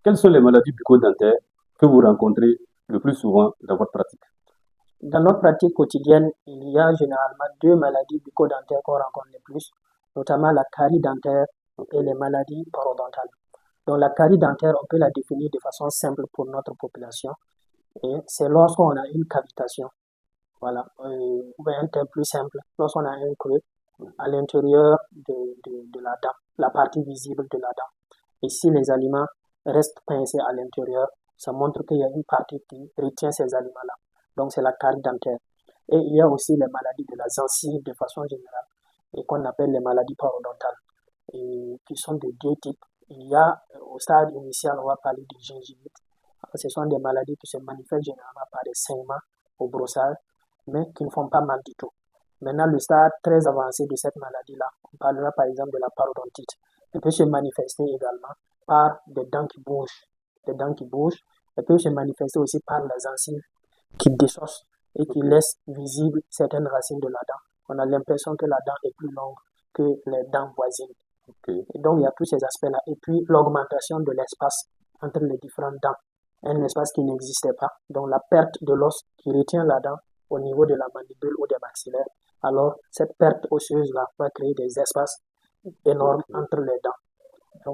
Quelles sont les maladies bucco-dentaires que vous rencontrez le plus souvent dans votre pratique? Dans notre pratique quotidienne, il y a généralement deux maladies bucco-dentaires qu'on rencontre le plus, notamment la carie dentaire et les maladies parodontales. Donc la carie dentaire, on peut la définir de façon simple pour notre population, et c'est lorsqu'on a une cavitation, voilà, ou bien un terme plus simple, lorsqu'on a un creux à l'intérieur de la dent, la partie visible de la dent. Et si les aliments restent pincés à l'intérieur, ça montre qu'il y a une partie qui retient ces aliments-là. Donc c'est la carie dentaire. Et il y a aussi les maladies de la gencive de façon générale, et qu'on appelle les maladies parodontales, et qui sont de deux types. Il y a au stade initial, on va parler de gingivite. Ce sont des maladies qui se manifestent généralement par des saignements au brossage, mais qui ne font pas mal du tout. Maintenant, le stade très avancé de cette maladie-là, on parlera par exemple de la parodontite. Elle peut se manifester également par des dents qui bougent. Des dents qui bougent. Elle peut se manifester aussi par la gencive qui déchausse et qui Ok, laisse visible certaines racines de la dent. On a l'impression que la dent est plus longue que les dents voisines. ok, Et donc, il y a tous ces aspects-là. Et puis, l'augmentation de l'espace entre les différentes dents. Un espace qui n'existait pas. Donc, la perte de l'os qui retient la dent au niveau de la mandibule ou des maxillaires. Alors, cette perte osseuse-là va créer des espaces énormes ok. entre les dents.